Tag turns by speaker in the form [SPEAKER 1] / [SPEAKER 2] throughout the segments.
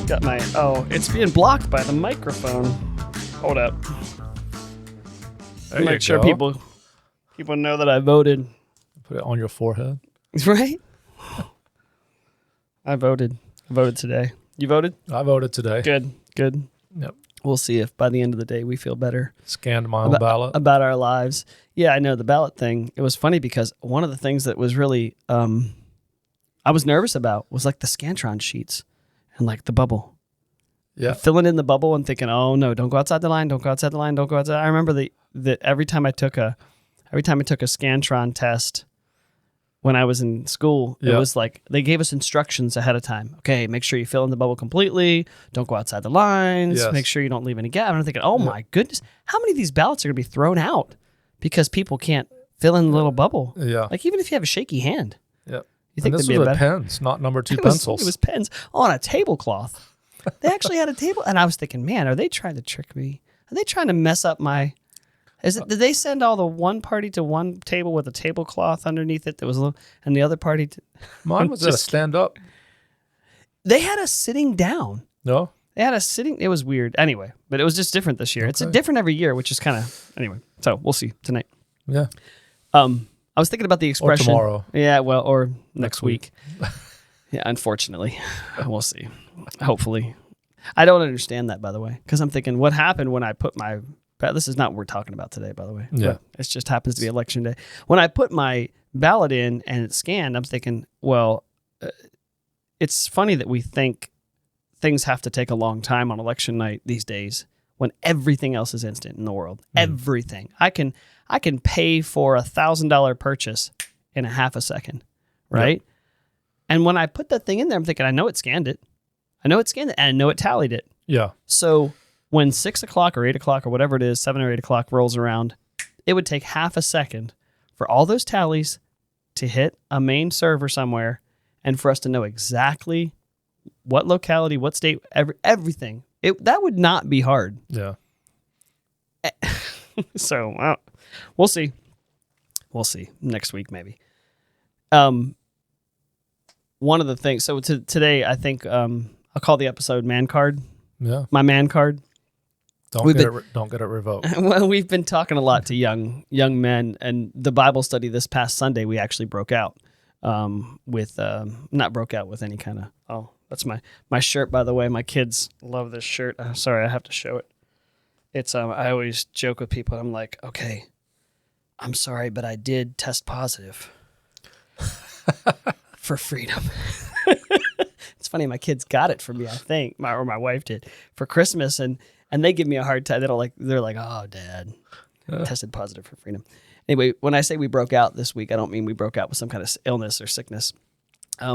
[SPEAKER 1] Got my, it's being blocked by the microphone. Hold up. Make sure people know that I voted.
[SPEAKER 2] Put it on your forehead.
[SPEAKER 1] Right? I voted. I voted today. You voted?
[SPEAKER 2] I voted today.
[SPEAKER 1] Good.
[SPEAKER 2] Yep.
[SPEAKER 1] We'll see if by the end of the day we feel better.
[SPEAKER 2] Scanned my own ballot.
[SPEAKER 1] About our lives. Yeah, I know the ballot thing. It was funny because one of the things that was really I was nervous about was like the Scantron sheets and like the bubble.
[SPEAKER 2] Yeah.
[SPEAKER 1] Filling in the bubble and thinking, oh no, don't go outside the line, don't go outside the line, don't go outside. I remember that every time I took a Scantron test when I was in school, it was like they gave us instructions ahead of time. Okay, make sure you fill in the bubble completely. Don't go outside the lines.
[SPEAKER 2] Yes.
[SPEAKER 1] Make sure you don't leave any gap. And I'm thinking, oh my goodness, how many of these ballots are going to be thrown out because people can't fill in the little bubble?
[SPEAKER 2] Yeah.
[SPEAKER 1] Like even if you have a shaky hand.
[SPEAKER 2] Yeah.
[SPEAKER 1] You think
[SPEAKER 2] this
[SPEAKER 1] there'd
[SPEAKER 2] was
[SPEAKER 1] be a better
[SPEAKER 2] pens, not number 2 pencils.
[SPEAKER 1] It was pens on a tablecloth. They actually had a table, and I was thinking, man, are they trying to trick me? Are they trying to mess up my? Did they send all the one party to one table with a tablecloth underneath it that was, and the other party?
[SPEAKER 2] Mine was a stand up.
[SPEAKER 1] They had us sitting down.
[SPEAKER 2] No,
[SPEAKER 1] they had us sitting. It was weird. Anyway, but it was just different this year. Okay. It's different every year, which is kind of anyway. So we'll see tonight.
[SPEAKER 2] Yeah.
[SPEAKER 1] I was thinking about the expression.
[SPEAKER 2] Or tomorrow.
[SPEAKER 1] Yeah, well, or next week. Yeah, unfortunately, we'll see. Hopefully. I don't understand that, by the way, because I'm thinking, what happened when I put my... This is not what we're talking about today, by the way.
[SPEAKER 2] Yeah.
[SPEAKER 1] It just happens to be election day. When I put my ballot in and it's scanned, I'm thinking, well, it's funny that we think things have to take a long time on election night these days when everything else is instant in the world. Everything. I can pay for $1,000 purchase in a half a second, right? Yep. And when I put that thing in there, I'm thinking, I know it scanned it. And I know it tallied it.
[SPEAKER 2] Yeah.
[SPEAKER 1] So when 6 o'clock or 8 o'clock or whatever it is, 7 or 8 o'clock rolls around, it would take half a second for all those tallies to hit a main server somewhere and for us to know exactly what locality, what state, everything. That would not be hard.
[SPEAKER 2] Yeah.
[SPEAKER 1] So we'll see. We'll see next week maybe. One of the things. So today, I think I'll call the episode "Man Card."
[SPEAKER 2] Yeah.
[SPEAKER 1] My man card.
[SPEAKER 2] Don't get it revoked.
[SPEAKER 1] Well, we've been talking a lot to young men, and the Bible study this past Sunday we actually broke out with not broke out with any kind of. Oh, that's my shirt, by the way. My kids love this shirt. Sorry, I have to show it. It's I always joke with people. I'm like, okay, I'm sorry, but I did test positive for freedom. It's funny, my kids got it for me, I think, my wife did for Christmas, and they give me a hard time. They're like, oh, Dad, tested positive for freedom. Anyway, when I say we broke out this week, I don't mean we broke out with some kind of illness or sickness.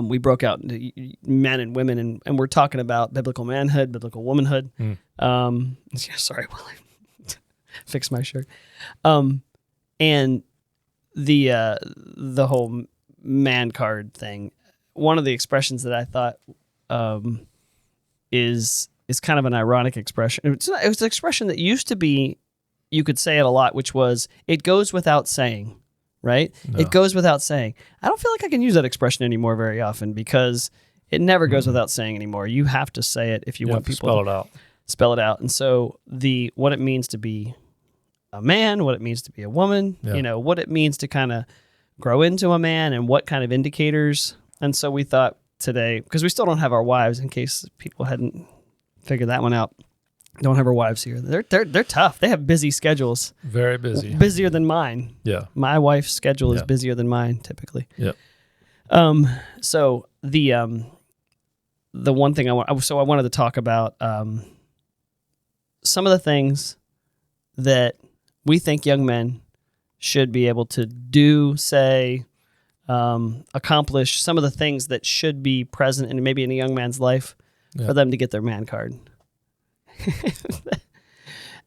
[SPEAKER 1] We broke out into men and women, and we're talking about biblical manhood, biblical womanhood. Sorry, while I fix my shirt. And the whole man card thing. One of the expressions that I thought is kind of an ironic expression. It was an expression that used to be, you could say it a lot, which was, it goes without saying, right? No. It goes without saying. I don't feel like I can use that expression anymore very often because it never goes without saying anymore. You have to say it if you want people to spell it out. And so what it means to be a man, what it means to be a woman, what it means to kind of grow into a man and what kind of indicators. And so we thought today, because we still don't have our wives, in case people hadn't figured that one out, don't have our wives here. They're tough. They have busy schedules.
[SPEAKER 2] Very busy.
[SPEAKER 1] Busier than mine.
[SPEAKER 2] Yeah.
[SPEAKER 1] My wife's schedule is busier than mine typically.
[SPEAKER 2] Yeah.
[SPEAKER 1] So the one thing I wanted to talk about some of the things that we think young men should be able to do, say, accomplish, some of the things that should be present in maybe in a young man's life for them to get their man card.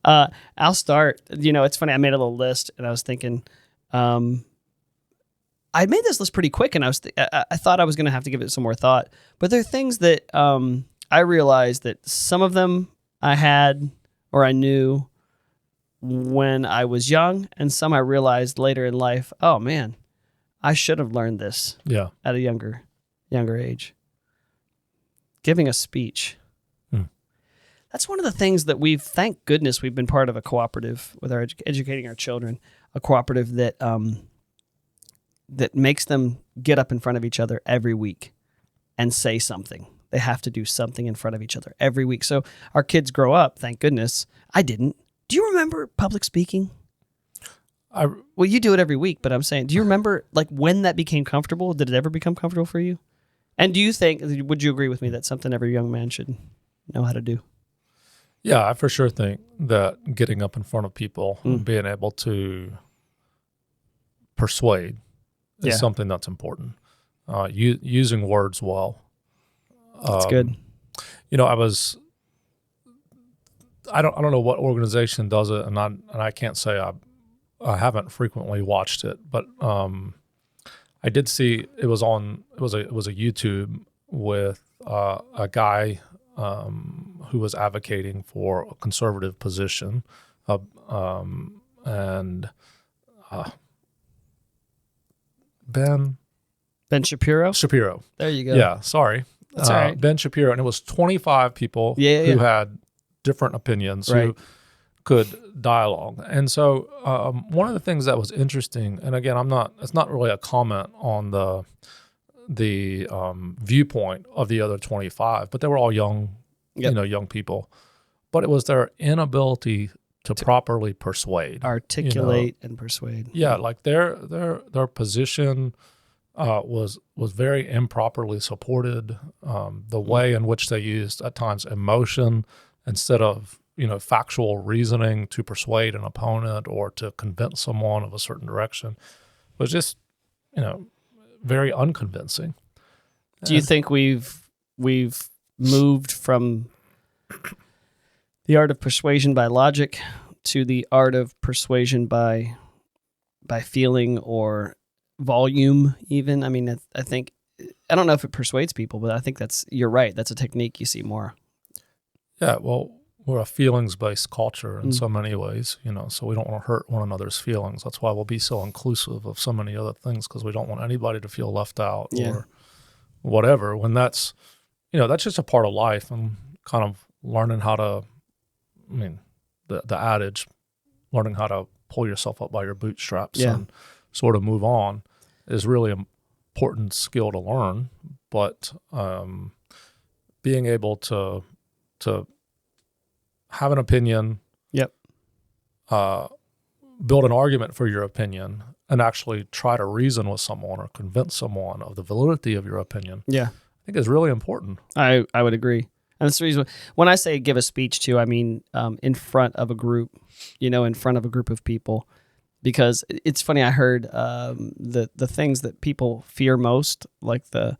[SPEAKER 1] I'll start. It's funny. I made a little list, and I was thinking, I made this list pretty quick, and I thought I was going to have to give it some more thought. But there are things that I realized that some of them I had or I knew when I was young, and some I realized later in life, oh man, I should have learned this at a younger age. Giving a speech. That's one of the things that thank goodness we've been part of a cooperative with our educating our children, a cooperative that that makes them get up in front of each other every week and say something. They have to do something in front of each other every week. So our kids grow up, thank goodness. I didn't. Do you remember public speaking? Well, you do it every week, but I'm saying, do you remember like when that became comfortable? Did it ever become comfortable for you? And do you think, would you agree with me that's something every young man should know how to do?
[SPEAKER 2] Yeah, I for sure think that getting up in front of people and being able to persuade is something that's important. Using words well.
[SPEAKER 1] That's good.
[SPEAKER 2] You know, I don't know what organization does it, and I can't say I haven't frequently watched it, but I did see it was a YouTube with a guy who was advocating for a conservative position, and Ben Shapiro.
[SPEAKER 1] There you go.
[SPEAKER 2] Yeah, sorry.
[SPEAKER 1] That's all right.
[SPEAKER 2] Ben Shapiro, and it was 25 people who had different opinions who could dialogue. And so one of the things that was interesting, and again, it's not really a comment on the viewpoint of the other 25, but they were all young, young people. But it was their inability to properly persuade,
[SPEAKER 1] articulate, and persuade.
[SPEAKER 2] Yeah, like their position was very improperly supported. The way in which they used at times emotion instead of factual reasoning to persuade an opponent or to convince someone of a certain direction was just very unconvincing.
[SPEAKER 1] Do you think we've moved from the art of persuasion by logic to the art of persuasion by feeling or volume even? I mean, I think, I don't know if it persuades people, but I think you're right. That's a technique you see more.
[SPEAKER 2] Yeah, well, we're a feelings-based culture in so many ways, so we don't want to hurt one another's feelings. That's why we'll be so inclusive of so many other things, because we don't want anybody to feel left out or whatever, when that's just a part of life, and kind of learning how to, the adage, learning how to pull yourself up by your bootstraps and sort of move on is really an important skill to learn. But being able to have an opinion, build an argument for your opinion, and actually try to reason with someone or convince someone of the validity of your opinion, I think is really important.
[SPEAKER 1] I would agree. And that's the reason when I say give a speech too, I mean in front of a group, in front of a group of people, because it's funny. I heard the things that people fear most, like the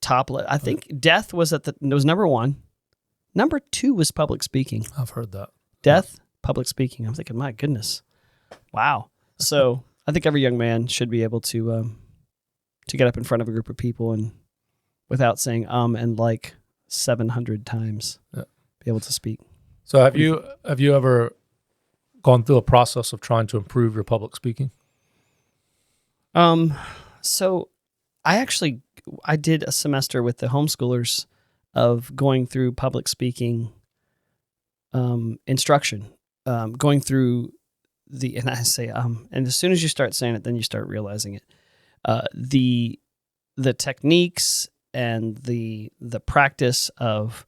[SPEAKER 1] top. I think death was was number one. Number two was public speaking.
[SPEAKER 2] I've heard that.
[SPEAKER 1] Death, public speaking. I'm thinking, my goodness, wow. So I think every young man should be able to get up in front of a group of people and without saying and like 700 times, be able to speak.
[SPEAKER 2] So have you ever gone through a process of trying to improve your public speaking?
[SPEAKER 1] So I did a semester with the homeschoolers of going through public speaking instruction, going through and I say and as soon as you start saying it, then you start realizing it. The techniques and the practice of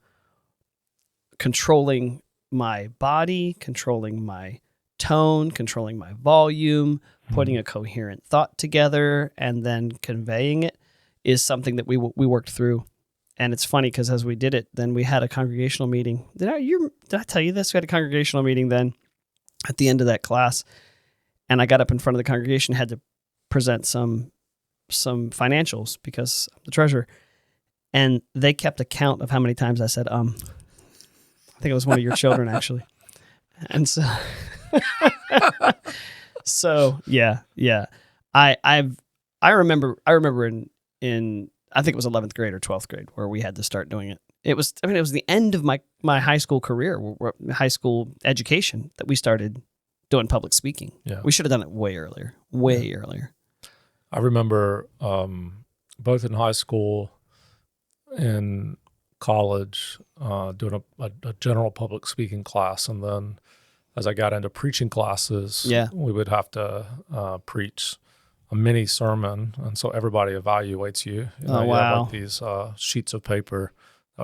[SPEAKER 1] controlling my body, controlling my tone, controlling my volume, putting a coherent thought together, and then conveying it is something that we worked through. And it's funny because as we did it, then we had a congregational meeting. Did I tell you this? We had a congregational meeting then at the end of that class, and I got up in front of the congregation, had to present some financials because I'm the treasurer, and they kept a count of how many times I said I think it was one of your children actually, and so I remember in I think it was 11th grade or 12th grade where we had to start doing it. It was the end of my high school career, high school education, that we started doing public speaking. Yeah. We should have done it way earlier. I
[SPEAKER 2] remember both in high school and college doing a general public speaking class, and then as I got into preaching classes, we would have to preach a mini sermon, and so everybody evaluates you. You have like these sheets of paper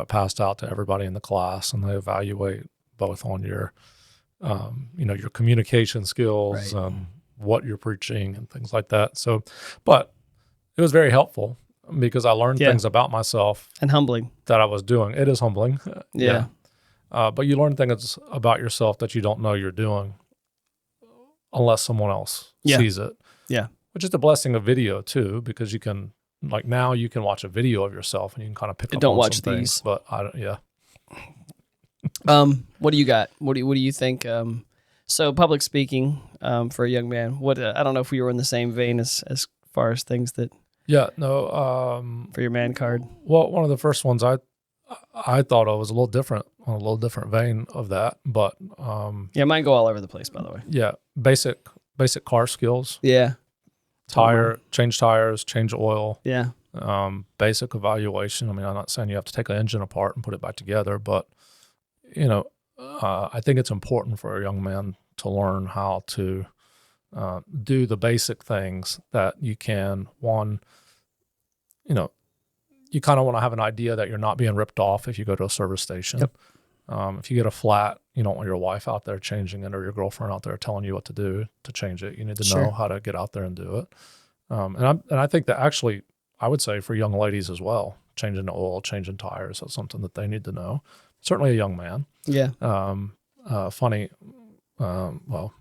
[SPEAKER 2] passed out to everybody in the class, and they evaluate both on your, your communication skills and what you're preaching and things like that. So, but it was very helpful because I learned things about myself
[SPEAKER 1] and humbling
[SPEAKER 2] that I was doing. It is humbling, but you learn things about yourself that you don't know you're doing unless someone else sees it.
[SPEAKER 1] Yeah.
[SPEAKER 2] Which is the blessing of video too, because you can now you can watch a video of yourself and you can kind of pick up on some things. But what
[SPEAKER 1] do you got? What do you think? So public speaking for a young man. What I don't know if we were in the same vein as far as things that.
[SPEAKER 2] Yeah. No.
[SPEAKER 1] For your man card.
[SPEAKER 2] Well, one of the first ones I thought of was a little different, on a little different vein of that, but
[SPEAKER 1] mine go all over the place, by the way.
[SPEAKER 2] Yeah, basic car skills.
[SPEAKER 1] Yeah.
[SPEAKER 2] Change tires, change oil.
[SPEAKER 1] Yeah.
[SPEAKER 2] Basic evaluation. I mean, I'm not saying you have to take an engine apart and put it back together, but I think it's important for a young man to learn how to do the basic things that you can. One, you kind of want to have an idea that you're not being ripped off if you go to a service station.
[SPEAKER 1] Yep.
[SPEAKER 2] If you get a flat, you don't want your wife out there changing it or your girlfriend out there telling you what to do to change it. You need to know how to get out there and do it. And I think that actually, I would say for young ladies as well, changing the oil, changing tires, that's something that they need to know. Certainly a young man.
[SPEAKER 1] Yeah.
[SPEAKER 2] Funny. Well,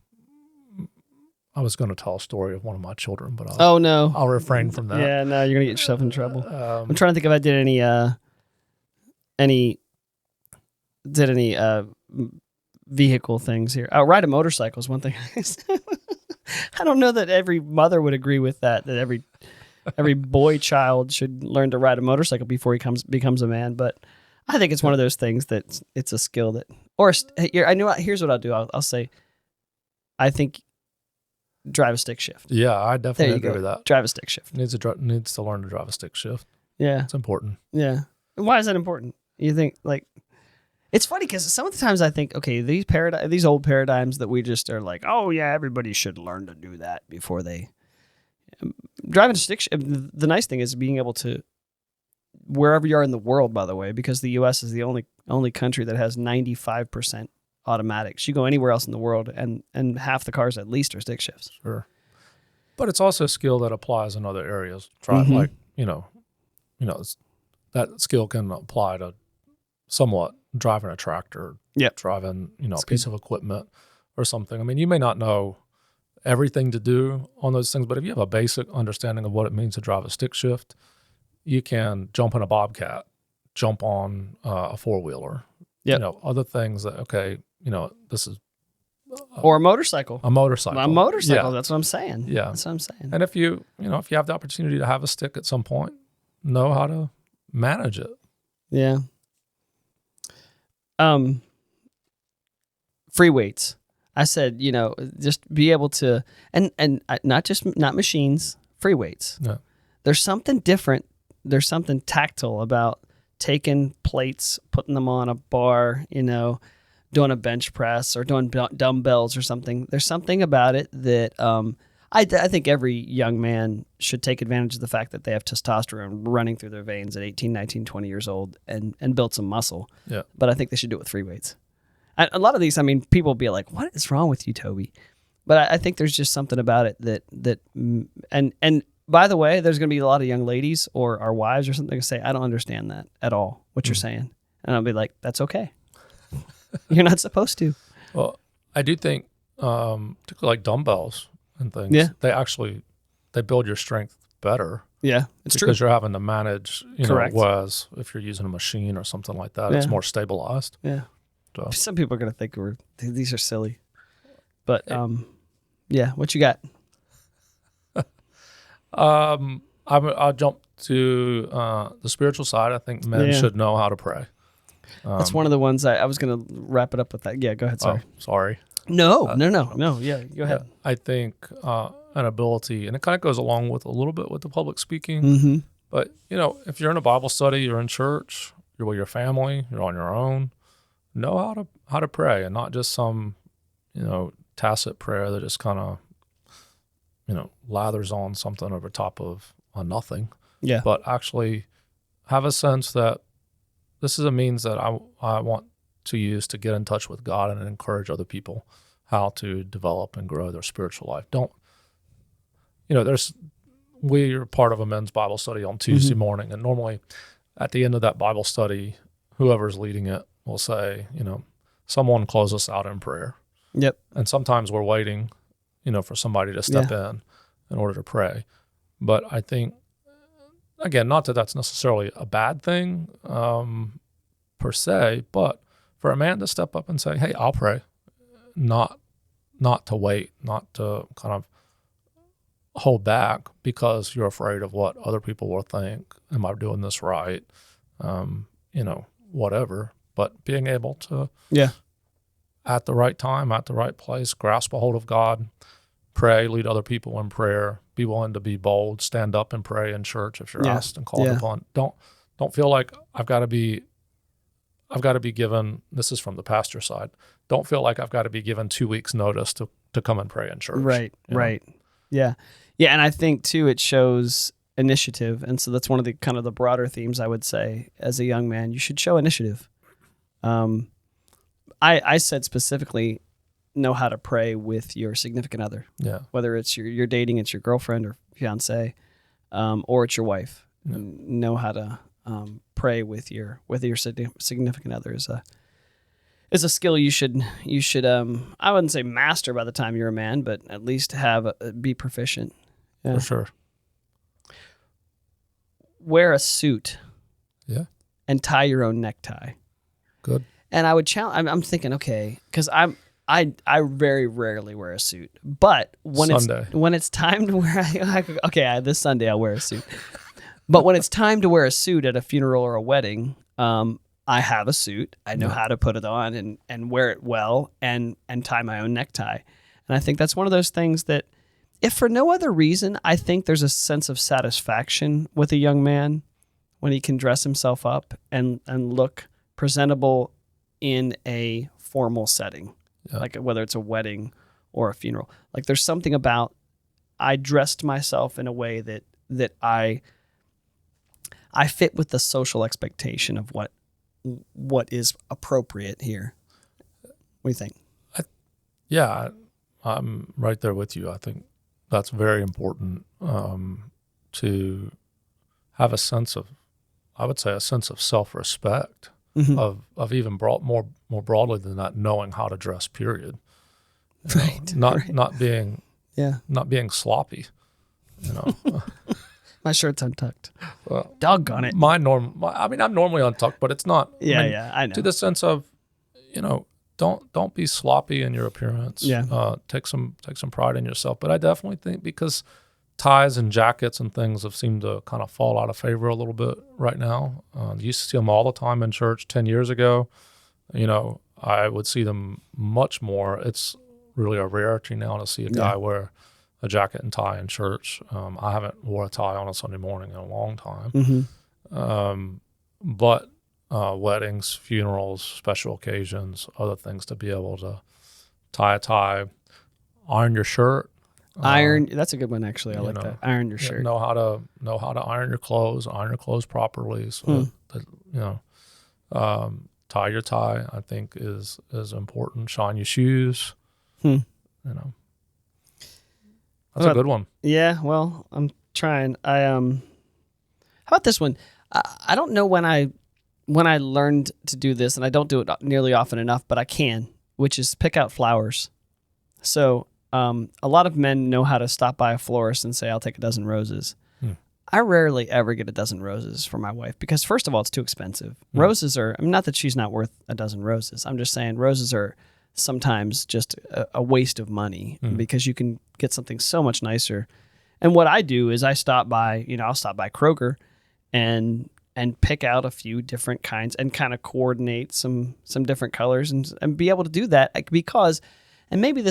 [SPEAKER 2] I was going to tell a story of one of my children, but I'll refrain from that.
[SPEAKER 1] Yeah, no, you're going to get yourself in trouble. I'm trying to think if I did any vehicle things here. Ride a motorcycle is one thing. I don't know that every mother would agree with that every boy child should learn to ride a motorcycle before he becomes a man. But I think it's one of those things that it's a skill that, here's what I'll do. I'll say, I think drive a stick shift.
[SPEAKER 2] Yeah, I definitely agree with that.
[SPEAKER 1] Drive a stick shift.
[SPEAKER 2] Needs to learn to drive a stick shift.
[SPEAKER 1] Yeah.
[SPEAKER 2] It's important.
[SPEAKER 1] Yeah. And why is that important? You think it's funny because some of the times I think, okay, these old paradigms that we just are like, oh yeah, everybody should learn to do that before they driving a stick shift. The nice thing is being able to, wherever you are in the world, by the way, because the U.S. is the only country that has 95% automatics. You go anywhere else in the world, and half the cars at least are stick shifts.
[SPEAKER 2] Sure, but it's also a skill that applies in other areas. That skill can apply to somewhat driving a tractor, driving a piece of equipment or something. I mean, you may not know everything to do on those things, but if you have a basic understanding of what it means to drive a stick shift, you can jump in a Bobcat, jump on a four-wheeler.
[SPEAKER 1] Yep.
[SPEAKER 2] Other things that, this is...
[SPEAKER 1] or a motorcycle.
[SPEAKER 2] A motorcycle.
[SPEAKER 1] Yeah. That's what I'm saying.
[SPEAKER 2] Yeah.
[SPEAKER 1] That's what I'm saying.
[SPEAKER 2] And if you have the opportunity to have a stick at some point, know how to manage it.
[SPEAKER 1] Yeah. Free weights. I said, just be able to, and not machines, free weights.
[SPEAKER 2] Yeah.
[SPEAKER 1] There's something different. There's something tactile about taking plates, putting them on a bar, doing a bench press or doing dumbbells or something. There's something about it that I think every young man should take advantage of the fact that they have testosterone running through their veins at 18, 19, 20 years old and build some muscle.
[SPEAKER 2] Yeah.
[SPEAKER 1] But I think they should do it with free weights. A lot of these, people will be like, what is wrong with you, Toby? But I think there's just something about it that and by the way, there's going to be a lot of young ladies or our wives or something that say, I don't understand that at all, what you're saying. And I'll be like, that's okay. You're not supposed to.
[SPEAKER 2] Well, I do think, particularly like dumbbells and things, they build your strength better.
[SPEAKER 1] Yeah, it's true.
[SPEAKER 2] Because you're having to manage,
[SPEAKER 1] Correct.
[SPEAKER 2] Whereas if you're using a machine or something like that, it's more stabilized.
[SPEAKER 1] Yeah.
[SPEAKER 2] So.
[SPEAKER 1] Some people are going to think these are silly. But, what you got?
[SPEAKER 2] I'll jump to the spiritual side. I think men should know how to pray.
[SPEAKER 1] That's one of the ones I was going to wrap it up with that. Yeah, go ahead. Sorry.
[SPEAKER 2] Sorry.
[SPEAKER 1] No. Yeah, go ahead.
[SPEAKER 2] I think an ability, and it kind of goes along with a little bit with the public speaking.
[SPEAKER 1] Mm-hmm.
[SPEAKER 2] But if you're in a Bible study, you're in church, you're with your family, you're on your own, know how to pray, and not just some, tacit prayer that just kind of, lathers on something over top of a nothing.
[SPEAKER 1] Yeah.
[SPEAKER 2] But actually have a sense that this is a means that I want to use to get in touch with God and encourage other people how to develop and grow their spiritual life. We're part of a men's Bible study on Tuesday morning, and normally at the end of that Bible study, whoever's leading it will say, someone close us out in prayer.
[SPEAKER 1] Yep.
[SPEAKER 2] And sometimes we're waiting, for somebody to step in order to pray. But I think, again, not that that's necessarily a bad thing per se, but for a man to step up and say, hey, I'll pray, not to wait, not to kind of hold back because you're afraid of what other people will think. Am I doing this right? Whatever. But being able to, at the right time, at the right place, grasp a hold of God, pray, lead other people in prayer, be willing to be bold, stand up and pray in church if you're asked and called upon. Don't feel like I've got to be given, this is from the pastor side, don't feel like I've got to be given 2 weeks notice to come and pray in church.
[SPEAKER 1] Right. Yeah. Yeah. And I think too, it shows initiative. And so that's one of the kind of the broader themes I would say as a young man, you should show initiative. I said specifically, know how to pray with your significant other. Yeah. Whether it's you're dating, it's your girlfriend or fiance, or it's your wife. Yeah. Know how to pray with your significant other is a skill you should I wouldn't say master by the time you're a man, but at least be proficient. Yeah.
[SPEAKER 2] For sure.
[SPEAKER 1] Wear a suit.
[SPEAKER 2] Yeah.
[SPEAKER 1] And tie your own necktie.
[SPEAKER 2] Good.
[SPEAKER 1] And I would challenge. I'm thinking, okay, because I very rarely wear a suit, but when it's time to wear, this Sunday I'll wear a suit. But when it's time to wear a suit at a funeral or a wedding, I have a suit. I know how to put it on and wear it well and tie my own necktie. And I think that's one of those things that, if for no other reason, I think there's a sense of satisfaction with a young man when he can dress himself up and look presentable in a formal setting, like whether it's a wedding or a funeral. Like there's something about, I dressed myself in a way that I fit with the social expectation of what is appropriate here. What do you think?
[SPEAKER 2] I'm right there with you. I think that's very important to have a sense of self-respect, of even more broadly than that, knowing how to dress, period. Not being sloppy,
[SPEAKER 1] My shirt's untucked. Doggone it.
[SPEAKER 2] I'm normally untucked, but it's not.
[SPEAKER 1] I know.
[SPEAKER 2] To the sense of, don't be sloppy in your appearance. Yeah. Take some pride in yourself. But I definitely think, because ties and jackets and things have seemed to kind of fall out of favor a little bit right now. You used to see them all the time in church 10 years ago. I would see them much more. It's really a rarity now to see a guy wear a jacket and tie in church. I haven't wore a tie on a Sunday morning in a long time. But weddings, funerals, special occasions, other things, to be able to tie a tie, iron your shirt.
[SPEAKER 1] That's a good one, actually. I like that. Iron your shirt.
[SPEAKER 2] Know how to iron your clothes properly. So that, tie your tie, I think is important. Shine your shoes. That's a good one.
[SPEAKER 1] Yeah, well, I'm trying. How about this one? I don't know when I learned to do this, and I don't do it nearly often enough, but I can, which is pick out flowers. So a lot of men know how to stop by a florist and say, I'll take a dozen roses. I rarely ever get a dozen roses for my wife because, first of all, it's too expensive. Roses are, not that she's not worth a dozen roses. I'm just saying roses are sometimes just a waste of money because you can get something so much nicer. And what I do is I stop by, I'll stop by Kroger and pick out a few different kinds and kind of coordinate some different colors and be able to do that because, and maybe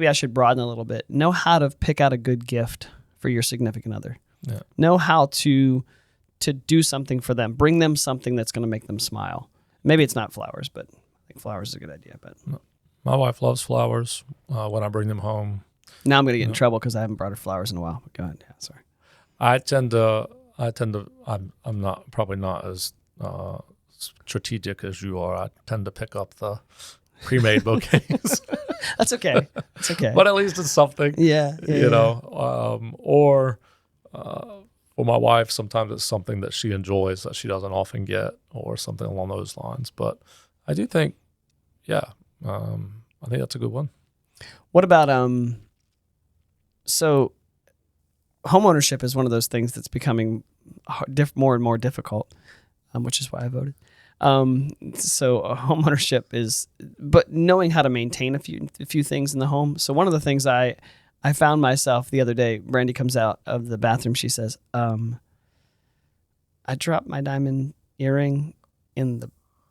[SPEAKER 1] I should broaden a little bit, know how to pick out a good gift for your significant other. Yeah. Know how to to do something for them. Bring them something that's going to make them smile. Maybe it's not flowers, but I think flowers is a good idea. But
[SPEAKER 2] my wife loves flowers when I bring them home.
[SPEAKER 1] Now I'm going to get in trouble because I haven't brought her flowers in a while. But go ahead. Yeah, sorry.
[SPEAKER 2] I'm not probably not as strategic as you are. I tend to pick up the pre-made bouquets.
[SPEAKER 1] That's okay. That's okay.
[SPEAKER 2] But at least it's something.
[SPEAKER 1] Yeah.
[SPEAKER 2] You know, or for my wife, sometimes it's something that she enjoys that she doesn't often get, or something along those lines. But I do think, I think that's a good one.
[SPEAKER 1] What about so homeownership is one of those things that's becoming more and more difficult, which is why I voted. So homeownership is, but knowing how to maintain a few things in the home. So one of the things I found myself the other day, Brandy comes out of the bathroom. She says, I dropped my diamond earring in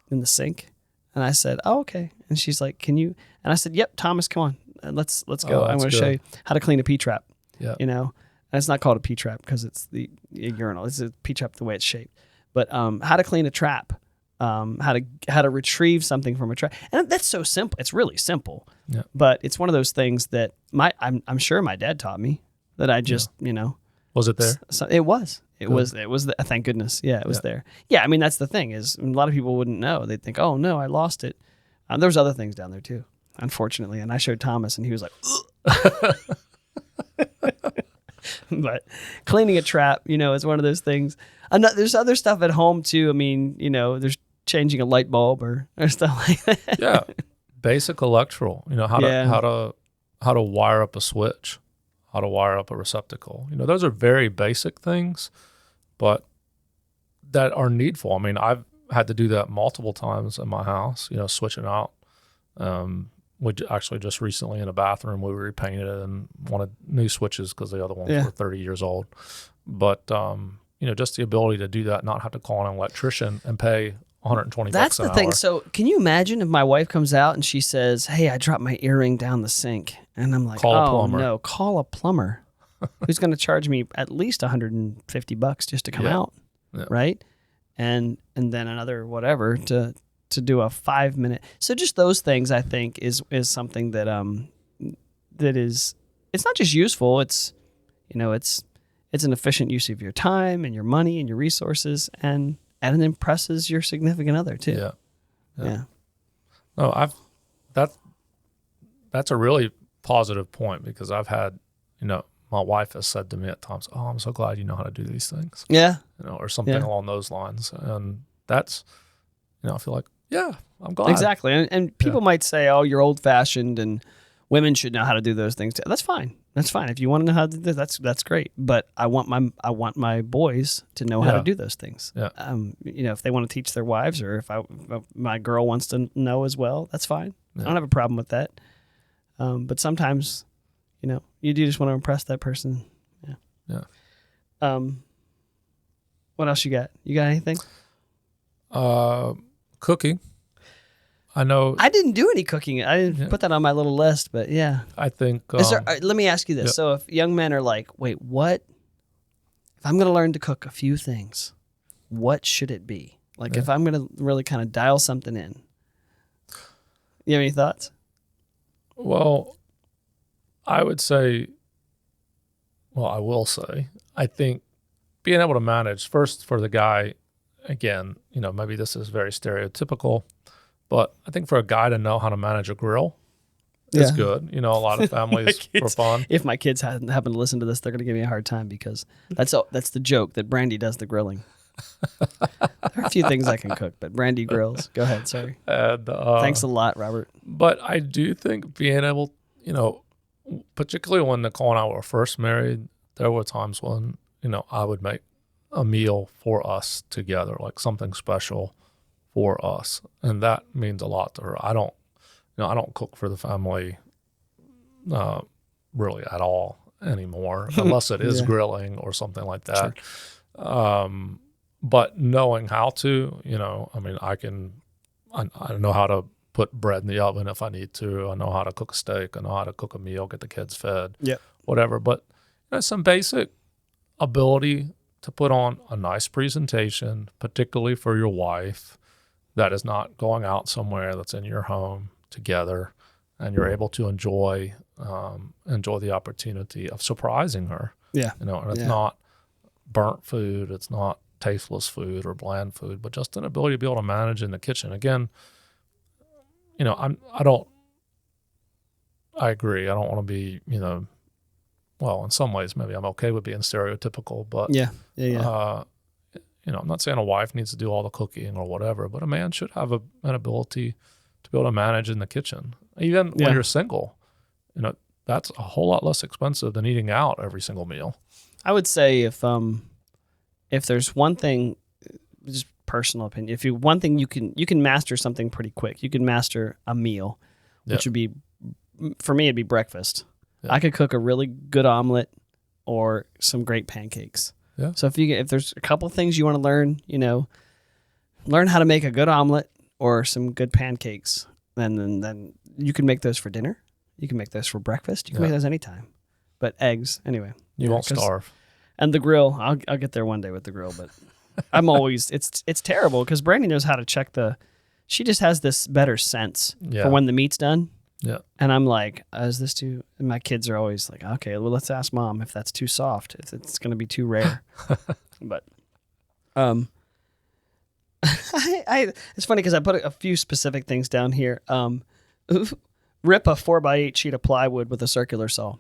[SPEAKER 1] the sink. And I said, oh, okay. And she's like, can you? And I said, yep, Thomas, come on. Let's go. I'm going to show you how to clean a P-trap. Yeah. You know, and it's not called a P-trap because it's the urinal. It's a P-trap the way it's shaped. But how to clean a trap, how to retrieve something from a trap. And that's so simple. It's really simple. Yeah. But it's one of those things that I'm sure my dad taught me that I just, you know.
[SPEAKER 2] Was it there?
[SPEAKER 1] It was. It was thank goodness. Yeah, it was there. Yeah, I mean, that's the thing is a lot of people wouldn't know. They'd think, oh, no, I lost it. There was other things down there too, unfortunately. And I showed Thomas and he was like, but cleaning a trap, you know, is one of those things. There's other stuff at home too. I mean, you know, there's changing a light bulb or stuff like that.
[SPEAKER 2] Yeah, basic electrical. You know, how to wire up a switch, how to wire up a receptacle. You know, those are very basic things, but that are needful. I mean, I've had to do that multiple times in my house, you know, switching out. We actually just recently in a bathroom, we repainted it and wanted new switches because the other ones were 30 years old. But, you know, just the ability to do that, not have to call an electrician and pay $120
[SPEAKER 1] That's
[SPEAKER 2] an
[SPEAKER 1] the thing.
[SPEAKER 2] hour.
[SPEAKER 1] So can you imagine if my wife comes out and she says, hey, I dropped my earring down the sink. And I'm like, oh, no, call a plumber who's going to charge me at least $150 just to come out, right? And then another whatever to do a 5-minute. So just those things, I think, is something that that is, it's not just useful. It's, you know, it's an efficient use of your time and your money and your resources, and it impresses your significant other too. Yeah.
[SPEAKER 2] No, that's a really positive point, because I've had, you know, my wife has said to me at times, oh, I'm so glad you know how to do these things. Yeah. You know, or something along those lines. And that's, you know, I feel like, yeah, I'm glad.
[SPEAKER 1] Exactly. And people might say, oh, you're old fashioned and women should know how to do those things too. That's fine. That's fine. If you want to know how to do this, that's great. But I want my boys to know how to do those things. Yeah. You know, if they want to teach their wives, or if my girl wants to know as well, that's fine. Yeah. I don't have a problem with that. But sometimes, you know, you do just want to impress that person. Yeah. What else you got? You got anything?
[SPEAKER 2] Cooking. I know.
[SPEAKER 1] I didn't do any cooking. I didn't put that on my little list, but yeah.
[SPEAKER 2] I think.
[SPEAKER 1] Let me ask you this. So if young men are like, wait, what? If I'm going to learn to cook a few things, what should it be? Like if I'm going to really kind of dial something in. You have any thoughts?
[SPEAKER 2] Well, I will say, I think being able to manage, first for the guy, again, you know, maybe this is very stereotypical, but I think for a guy to know how to manage a grill is good. You know, a lot of families for fun.
[SPEAKER 1] If my kids happen to listen to this, they're going to give me a hard time, because that's the joke that Brandy does the grilling. There are a few things I can cook, but Brandy grills. Go ahead, sorry. And, thanks a lot, Robert.
[SPEAKER 2] But I do think being able, you know, particularly when Nicole and I were first married, there were times when, you know, I would make a meal for us together, like something special for us, and that means a lot to her. I don't cook for the family really at all anymore, unless it is grilling or something like that. Sure. But knowing how to, you know, I mean, I know how to put bread in the oven if I need to. I know how to cook a steak. I know how to cook a meal, get the kids fed, whatever. But you know, some basic ability to put on a nice presentation, particularly for your wife, that is not going out somewhere, that's in your home together, and you're able to enjoy the opportunity of surprising her.
[SPEAKER 1] Yeah.
[SPEAKER 2] And it's not burnt food, it's not tasteless food or bland food, but just an ability to be able to manage in the kitchen. Again, I agree. I don't want to be, well, in some ways, maybe I'm okay with being stereotypical, but I'm not saying a wife needs to do all the cooking or whatever, but a man should have an ability to be able to manage in the kitchen. Even when you're single, that's a whole lot less expensive than eating out every single meal.
[SPEAKER 1] I would say if there's one thing, just personal opinion, one thing you can master something pretty quick. You can master a meal, which would be, for me, it'd be breakfast. Yeah. I could cook a really good omelet or some great pancakes.
[SPEAKER 2] Yeah.
[SPEAKER 1] So if there's a couple things you want to learn, learn how to make a good omelet or some good pancakes, then you can make those for dinner. You can make those for breakfast. You can make those anytime. But eggs, anyway.
[SPEAKER 2] You won't starve.
[SPEAKER 1] And the grill, I'll get there one day with the grill, but I'm always, it's terrible because Brandy knows how to check she just has this better sense for when the meat's done.
[SPEAKER 2] Yeah.
[SPEAKER 1] And I'm like, is this too, and my kids are always like, okay, well, let's ask mom if that's too soft, if it's going to be too rare. But, it's funny because I put a few specific things down here. Rip a 4x8 sheet of plywood with a circular saw.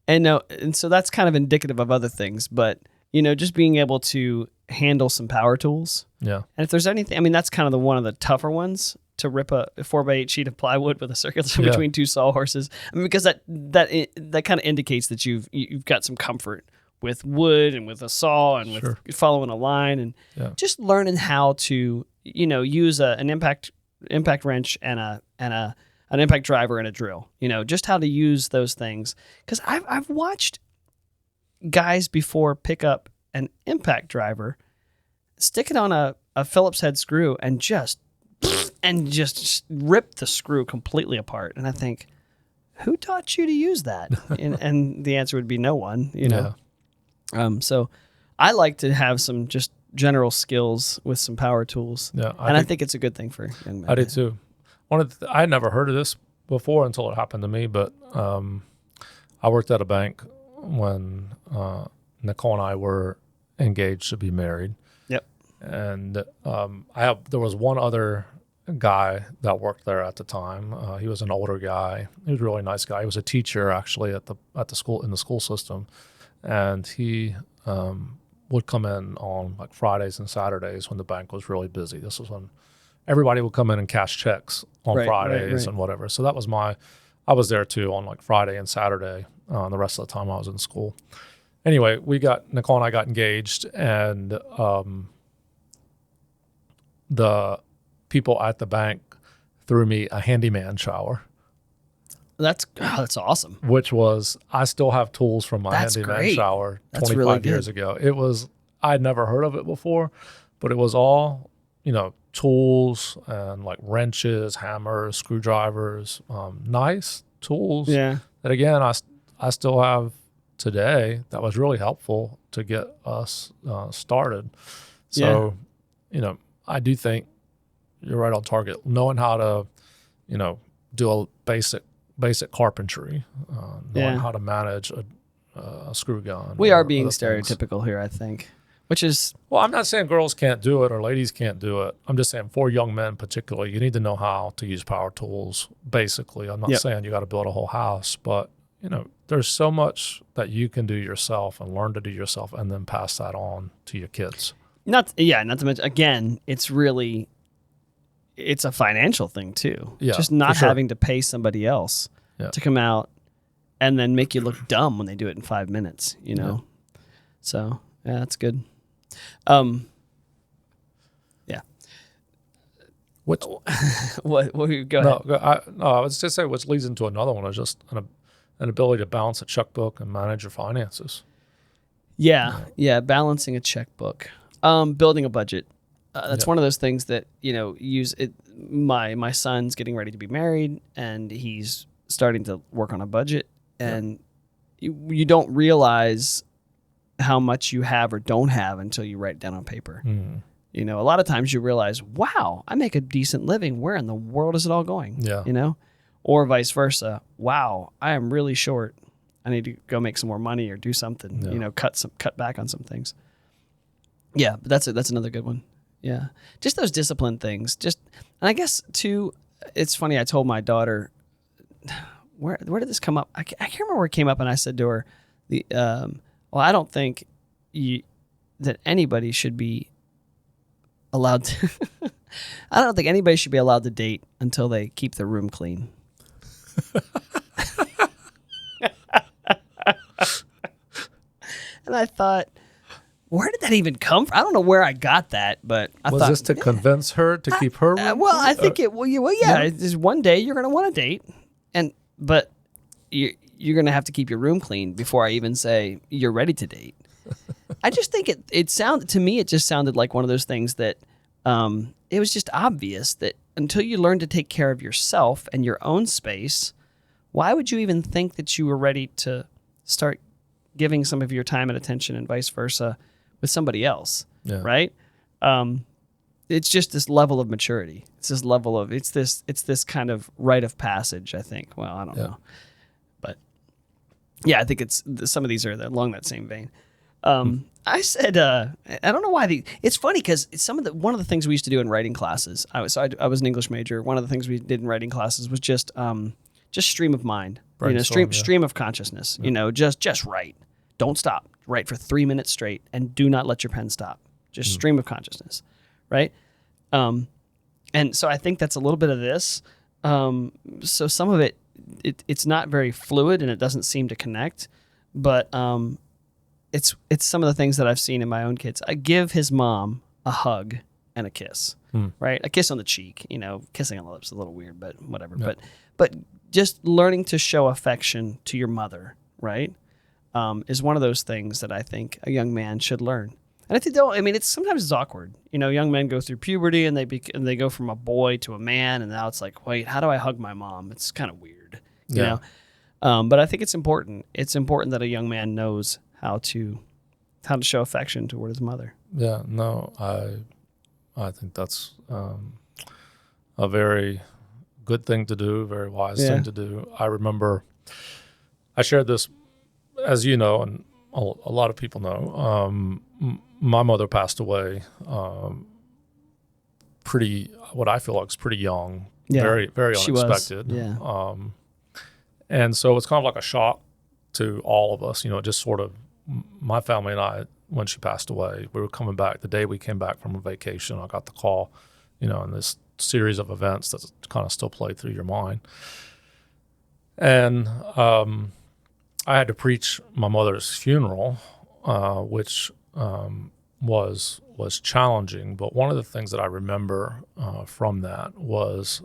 [SPEAKER 1] And so that's kind of indicative of other things, but just being able to handle some power tools.
[SPEAKER 2] Yeah.
[SPEAKER 1] And if there's anything, that's kind of one of the tougher ones, to rip a 4x8 sheet of plywood with a circular between two sawhorses. Because that kind of indicates that you've got some comfort with wood and with a saw and with following a line and just learning how to use an impact wrench and an impact driver and a drill. Just how to use those things. Because I've watched guys before pick up an impact driver, stick it on a Phillips head screw, and just rip the screw completely apart. And I think, who taught you to use that? and the answer would be no one. So I like to have some just general skills with some power tools. Yeah, I think it's a good thing for young men.
[SPEAKER 2] I did too. I had never heard of this before until it happened to me, but I worked at a bank when Nicole and I were engaged to be married.
[SPEAKER 1] Yep.
[SPEAKER 2] And there was one other guy that worked there at the time. He was an older guy. He was a really nice guy. He was a teacher actually at the school, in the school system, and he would come in on like Fridays and Saturdays when the bank was really busy. This was when everybody would come in and cash checks on Fridays and whatever. So that was I was there too on like Friday and Saturday. The rest of the time I was in school. Anyway, Nicole and I got engaged, and the people at the bank threw me a handyman shower.
[SPEAKER 1] That's awesome.
[SPEAKER 2] Which was, I still have tools from my handyman shower 25 years ago. I'd never heard of it before, but it was all, tools and like wrenches, hammers, screwdrivers, nice tools.
[SPEAKER 1] Yeah.
[SPEAKER 2] That again, I still have today. That was really helpful to get us started. So, I do think you're right on target. Knowing how to, do a basic carpentry, knowing how to manage a screw gun.
[SPEAKER 1] We are being stereotypical here, I think, which is...
[SPEAKER 2] Well, I'm not saying girls can't do it or ladies can't do it. I'm just saying for young men particularly, you need to know how to use power tools, basically. I'm not saying you got to build a whole house, but, there's so much that you can do yourself and learn to do yourself and then pass that on to your kids.
[SPEAKER 1] Not to mention, again, it's a financial thing too. Yeah, just not having to pay somebody else to come out and then make you look dumb when they do it in 5 minutes, Yeah. So, yeah, that's good. Yeah.
[SPEAKER 2] What?
[SPEAKER 1] Go ahead.
[SPEAKER 2] I was just saying, which leads into another one, is just an ability to balance a checkbook and manage your finances.
[SPEAKER 1] Yeah, balancing a checkbook. Building a budget. That's one of those things that, use it. My son's getting ready to be married, and he's starting to work on a budget, and you don't realize how much you have or don't have until you write it down on paper. You know, a lot of times you realize, wow, I make a decent living. Where in the world is it all going?
[SPEAKER 2] Yeah.
[SPEAKER 1] You know, or vice versa. Wow, I am really short. I need to go make some more money or do something. You know, cut back on some things. Yeah, but that's another good one. Yeah, just those discipline things. And I guess too, it's funny. I told my daughter, where did this come up? I can't remember where it came up, and I said to her, well, I don't think that anybody should be allowed to. I don't think anybody should be allowed to date until they keep their room clean. And I thought, where did that even come from? I don't know where I got that, but I thought,
[SPEAKER 2] was this to convince her to keep her room?
[SPEAKER 1] Well, I think it's one day you're going to want to date, but you're going to have to keep your room clean before I even say you're ready to date. I just think it sounded to me, it just sounded like one of those things that it was just obvious that until you learn to take care of yourself and your own space, why would you even think that you were ready to start giving some of your time and attention and vice versa with somebody else, right? It's just this level of maturity. It's this level of it's this kind of rite of passage, I think. Well, I don't know, but yeah, I think it's some of these are along that same vein. I said, I don't know why it's funny because one of the things we used to do in writing classes, I was an English major. One of the things we did in writing classes was just stream of mind, stream of consciousness, just write. Don't stop. Write for 3 minutes straight and do not let your pen stop. Just stream of consciousness. Right. And so I think that's a little bit of this. So some of it's not very fluid and it doesn't seem to connect, but, it's some of the things that I've seen in my own kids. I give his mom a hug and a kiss, right? A kiss on the cheek, kissing on the lips is a little weird, but whatever. Yep. But just learning to show affection to your mother, right, is one of those things that I think a young man should learn. And I think it's sometimes it's awkward. Young men go through puberty and they go from a boy to a man, and now it's like, wait, how do I hug my mom? It's kind of weird, you know. But I think it's important. It's important that a young man knows how to show affection toward his mother. Yeah,
[SPEAKER 2] no, I think that's a very good thing to do, very wise thing to do. I remember I shared this, as you know, and a lot of people know, my mother passed away what I feel like is pretty young, very, very unexpected. And so it's kind of like a shock to all of us, just sort of, my family and I, when she passed away, we were coming back. The day we came back from a vacation, I got the call, and this series of events that kind of still play through your mind. And I had to preach my mother's funeral, which was challenging. But one of the things that I remember from that was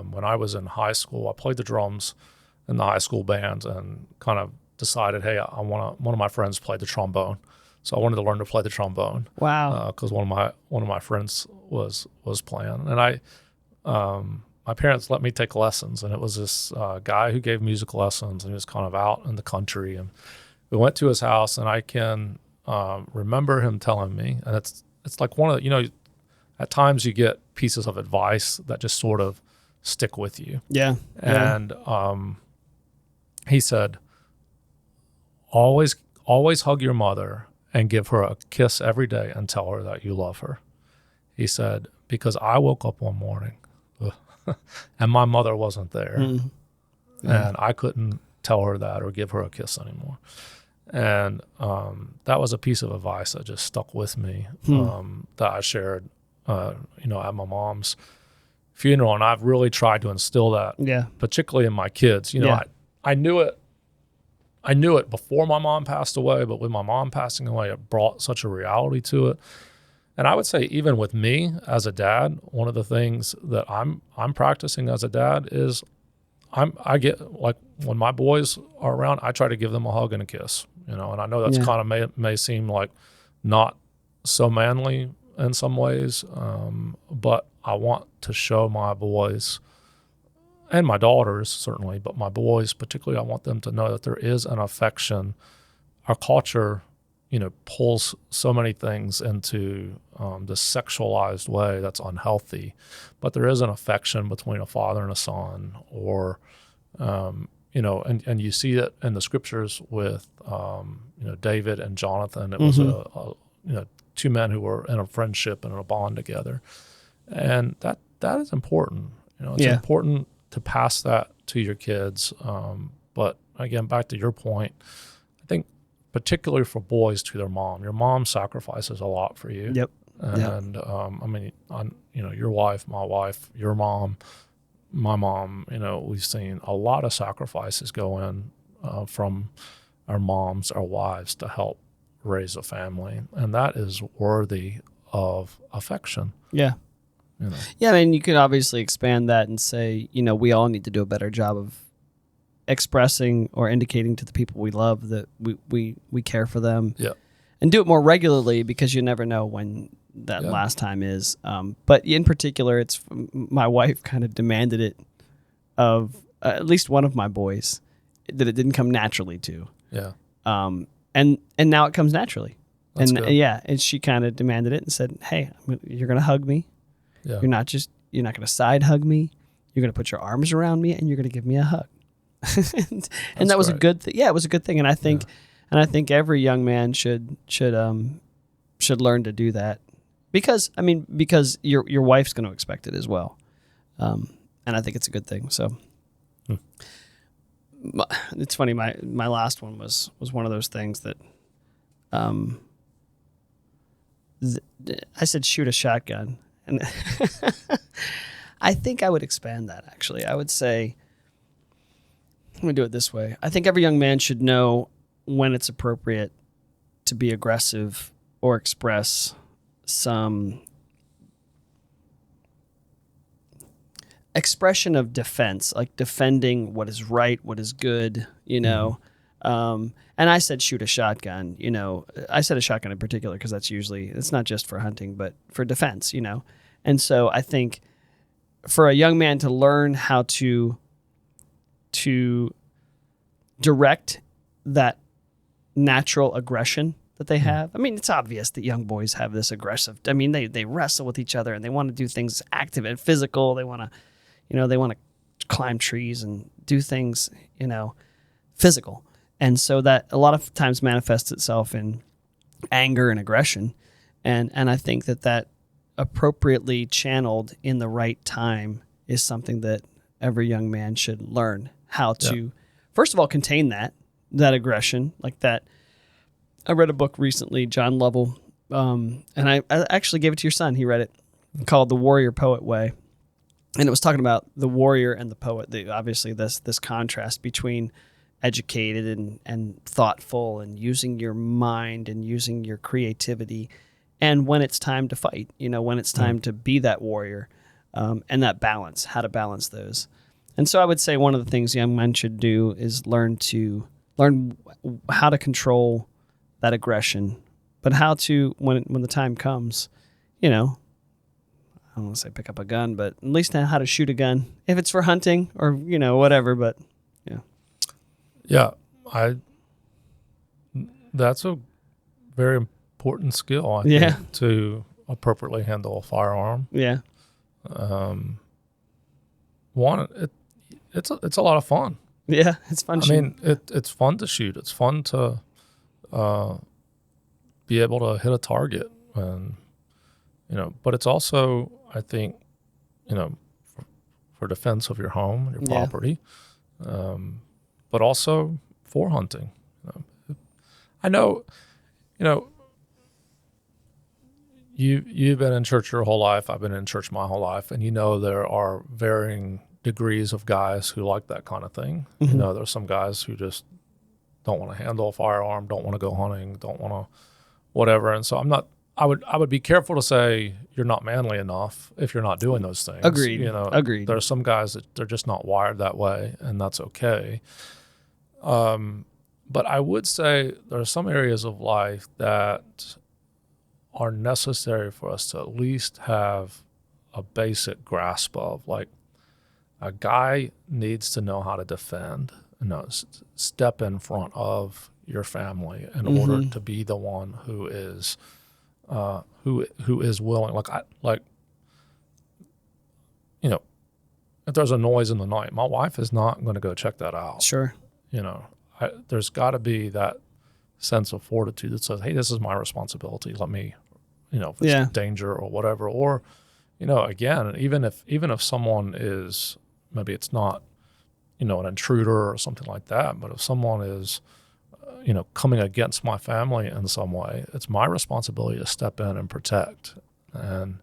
[SPEAKER 2] when I was in high school, I played the drums in the high school band and kind of decided, hey, one of my friends played the trombone, so I wanted to learn to play the trombone.
[SPEAKER 1] Wow!
[SPEAKER 2] Because one of my friends was playing, and my parents let me take lessons, and it was this guy who gave music lessons, and he was kind of out in the country, and we went to his house, and I can remember him telling me, and it's like one of the, at times you get pieces of advice that just sort of stick with you.
[SPEAKER 1] Yeah.
[SPEAKER 2] And he said, always hug your mother and give her a kiss every day and tell her that you love her. He said, because I woke up one morning and my mother wasn't there, and I couldn't tell her that or give her a kiss anymore. And that was a piece of advice that just stuck with me, that I shared, at my mom's funeral. And I've really tried to instill that, particularly in my kids. I knew it before my mom passed away, but with my mom passing away, it brought such a reality to it. And I would say even with me as a dad, one of the things that I'm practicing as a dad is I get, like, when my boys are around, I try to give them a hug and a kiss, and I know that's kind of may seem like not so manly in some ways, but I want to show my boys, and my daughters certainly, but my boys particularly, I want them to know that there is an affection. Our culture pulls so many things into this sexualized way that's unhealthy. But there is an affection between a father and a son, or and you see it in the scriptures with David and Jonathan. It was two men who were in a friendship and in a bond together, and that is important. It's important to pass that to your kids. But again, back to your point, I think particularly for boys to their mom, your mom sacrifices a lot for you.
[SPEAKER 1] Yep.
[SPEAKER 2] And I mean, your wife, my wife, your mom, my mom, we've seen a lot of sacrifices go in from our moms, our wives, to help raise a family. And that is worthy of affection.
[SPEAKER 1] Yeah. Yeah, I mean, you could obviously expand that and say, we all need to do a better job of expressing or indicating to the people we love that we care for them.
[SPEAKER 2] Yeah.
[SPEAKER 1] And do it more regularly, because you never know when that last time is. But in particular, it's my wife kind of demanded it of at least one of my boys, that it didn't come naturally to.
[SPEAKER 2] Yeah.
[SPEAKER 1] And now it comes naturally.
[SPEAKER 2] That's
[SPEAKER 1] good. And she kind of demanded it and said, "Hey, you're going to hug me.
[SPEAKER 2] Yeah.
[SPEAKER 1] You're not going to side hug me. You're going to put your arms around me and you're going to give me a hug." and that was a good thing. Yeah, it was a good thing. And I think every young man should learn to do that, because your wife's going to expect it as well. And I think it's a good thing. So it's funny. My last one was one of those things that, I said, shoot a shotgun. And I think I would expand that, actually. I would say, let me do it this way. I think every young man should know when it's appropriate to be aggressive or express some expression of defense, like defending what is right, what is good, And I said shoot a shotgun, I said a shotgun in particular because it's not just for hunting, but for defense, And so I think for a young man to learn how to direct that natural aggression that they have. I mean, it's obvious that young boys have this aggressive, they wrestle with each other and they want to do things active and physical. They want to, climb trees and do things, physical. And so that a lot of times manifests itself in anger and aggression. And I think that appropriately channeled in the right time is something that every young man should learn how to, first of all, contain that aggression like that. I read a book recently, John Lovell, and I actually gave it to your son. He read it, called The Warrior Poet Way. And it was talking about the warrior and the poet. Obviously, this contrast between educated and thoughtful and using your mind and using your creativity, and when it's time to fight, when it's time to be that warrior, and that balance, how to balance those. And so I would say one of the things young men should do is learn how to control that aggression, but how to, when the time comes, I don't want to say pick up a gun, but at least know how to shoot a gun if it's for hunting or, whatever, but yeah.
[SPEAKER 2] Yeah. That's a very important skill, I think, to appropriately handle a firearm.
[SPEAKER 1] Yeah.
[SPEAKER 2] It's a lot of fun.
[SPEAKER 1] Yeah, it's fun.
[SPEAKER 2] It's fun to shoot. It's fun to be able to hit a target, and but it's also, I think, for defense of your home and your property, but also for hunting. I know, you've been in church your whole life. I've been in church my whole life, and there are varying degrees of guys who like that kind of thing.
[SPEAKER 1] Mm-hmm.
[SPEAKER 2] There's some guys who just don't want to handle a firearm, don't want to go hunting, don't want to whatever. And so I would be careful to say you're not manly enough if you're not doing those things.
[SPEAKER 1] Agreed. Agreed.
[SPEAKER 2] There are some guys that they're just not wired that way, and that's okay. But I would say there are some areas of life that are necessary for us to at least have a basic grasp of. Like, a guy needs to know how to defend, step in front of your family in order to be the one who is willing. If there's a noise in the night, my wife is not going to go check that out.
[SPEAKER 1] Sure.
[SPEAKER 2] There's got to be that sense of fortitude that says, hey, this is my responsibility. Let me, if it's danger or whatever, or, again, even if someone is, maybe it's not, an intruder or something like that, but if someone is, coming against my family in some way, it's my responsibility to step in and protect and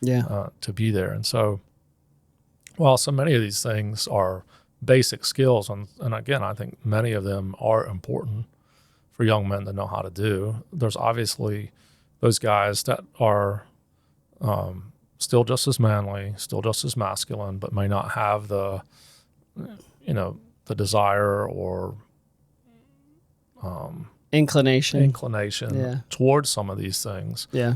[SPEAKER 2] to be there. And so, while so many of these things are basic skills, and again, I think many of them are important for young men to know how to do, there's obviously those guys that are still just as manly, still just as masculine, but may not have the desire or
[SPEAKER 1] inclination
[SPEAKER 2] towards some of these things.
[SPEAKER 1] Yeah.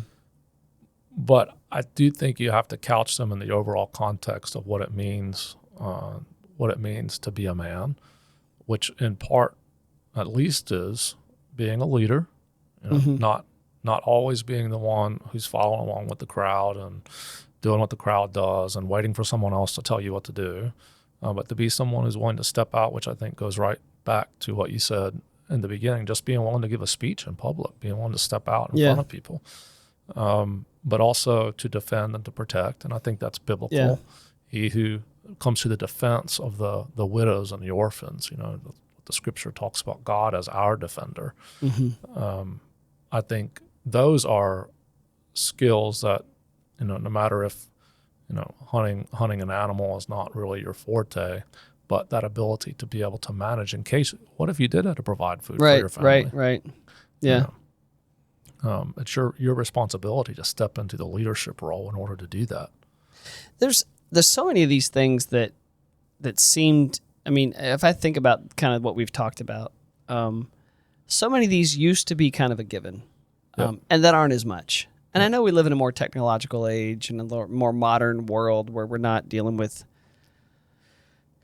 [SPEAKER 2] But I do think you have to couch them in the overall context of what it means to be a man, which in part, at least, is being a leader, not always being the one who's following along with the crowd and doing what the crowd does and waiting for someone else to tell you what to do, but to be someone who's willing to step out, which I think goes right back to what you said in the beginning, just being willing to give a speech in public, being willing to step out in front of people. But also to defend and to protect. And I think that's biblical.
[SPEAKER 1] Yeah.
[SPEAKER 2] He who comes to the defense of the widows and the orphans, the scripture talks about God as our defender. I think those are skills that, no matter if, hunting an animal is not really your forte, but that ability to be able to manage in case, what if you did have to provide food for your family?
[SPEAKER 1] Right. Yeah.
[SPEAKER 2] It's your responsibility to step into the leadership role in order to do that.
[SPEAKER 1] There's so many of these things that seemed, if I think about kind of what we've talked about, so many of these used to be kind of a given, and that aren't as much. And I know we live in a more technological age and a more modern world where we're not dealing with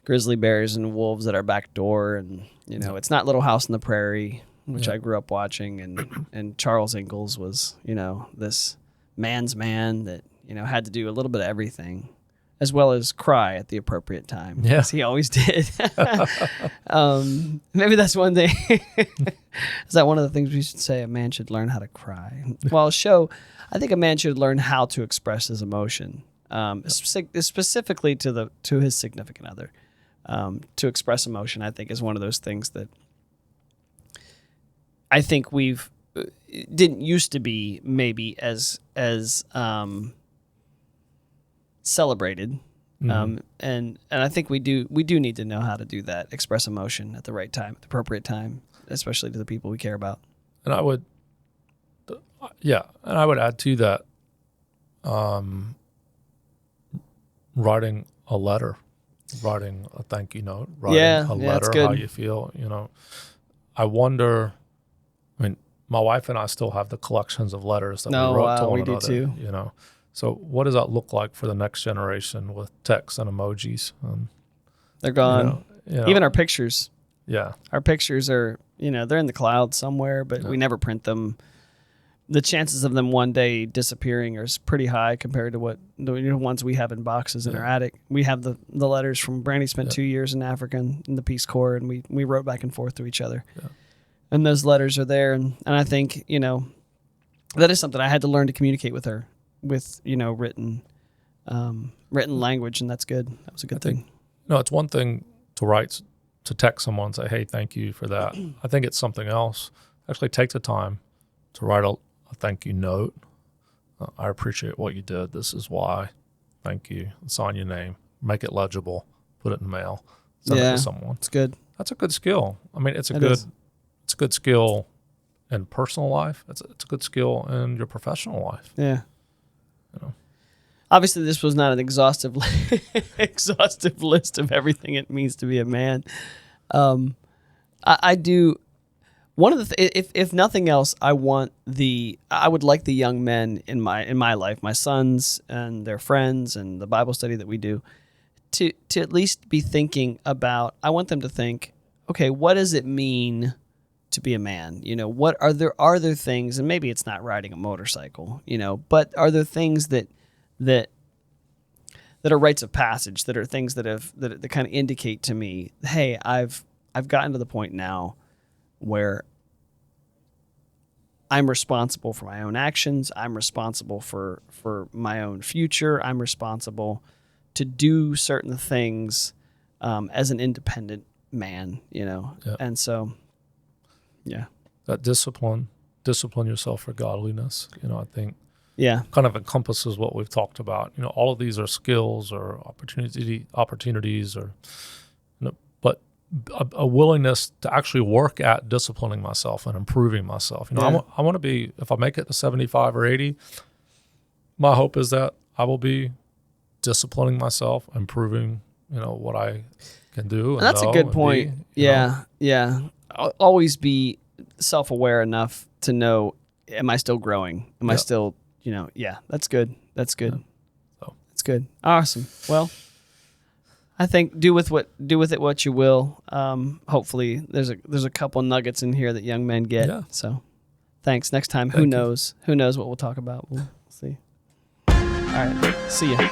[SPEAKER 1] grizzly bears and wolves at our back door, and it's not Little House on the Prairie, which I grew up watching, and Charles Ingalls was, this man's man that, had to do a little bit of everything, as well as cry at the appropriate time, as he always did. Maybe that's one thing. Is that one of the things we should say? A man should learn how to cry. Well, I think a man should learn how to express his emotion, specifically to his significant other. To express emotion, I think, is one of those things that I think didn't used to be maybe as celebrated, and I think we do need to know how to do that, express emotion at the right time, at the appropriate time, especially to the people we care about.
[SPEAKER 2] And I would add to that, writing a letter, writing a thank you note, writing a letter, how you feel. I wonder. My wife and I still have the collections of letters that we wrote to one another. We do too. So what does that look like for the next generation with text and emojis?
[SPEAKER 1] They're gone. Even our pictures.
[SPEAKER 2] Yeah.
[SPEAKER 1] Our pictures are, they're in the cloud somewhere, but we never print them. The chances of them one day disappearing are pretty high compared to what the ones we have in boxes in our attic. We have the letters from Brandy spent 2 years in Africa in the Peace Corps, and we wrote back and forth to each other. Yeah. And those letters are there. And I think, that is something I had to learn to communicate with her with, written language. And that's good. That was a good thing.
[SPEAKER 2] It's one thing to write, to text someone and say, hey, thank you for that. I think it's something else. Actually take the time to write a thank you note. I appreciate what you did. This is why. Thank you. Sign your name. Make it legible. Put it in the mail. Send it to someone.
[SPEAKER 1] It's good.
[SPEAKER 2] That's a good skill. It's a good skill in personal life. It's a good skill in your professional life.
[SPEAKER 1] Yeah. Obviously, this was not an exhaustive list of everything it means to be a man. I do. One of the if nothing else, I would like the young men in my life, my sons and their friends, and the Bible study that we do, to at least be thinking about. I want them to think, okay, what does it mean to be a man? You know, what are there things, and maybe it's not riding a motorcycle, you know, but are there things that are rites of passage, that are things that kind of indicate to me, hey, I've gotten to the point now where I'm responsible for my own actions. I'm responsible for my own future. I'm responsible to do certain things as an independent man, you know?
[SPEAKER 2] Yep.
[SPEAKER 1] And so, yeah.
[SPEAKER 2] That discipline yourself for godliness, you know, I think kind of encompasses what we've talked about. You know, all of these are skills or opportunities or, you know, but a willingness to actually work at disciplining myself and improving myself. You know, I want to be, if I make it to 75 or 80, my hope is that I will be disciplining myself, improving, you know, what I can do.
[SPEAKER 1] And that's a good point. Yeah. I'll always be self-aware enough to know, am I still growing? Am I still, you know, that's good. That's good.
[SPEAKER 2] Yeah. So.
[SPEAKER 1] That's good. Awesome. Well, I think do with it what you will. Hopefully there's a couple nuggets in here that young men get.
[SPEAKER 2] Yeah.
[SPEAKER 1] So thanks. Next time, who knows? Who knows what we'll talk about? We'll see. All right. See ya.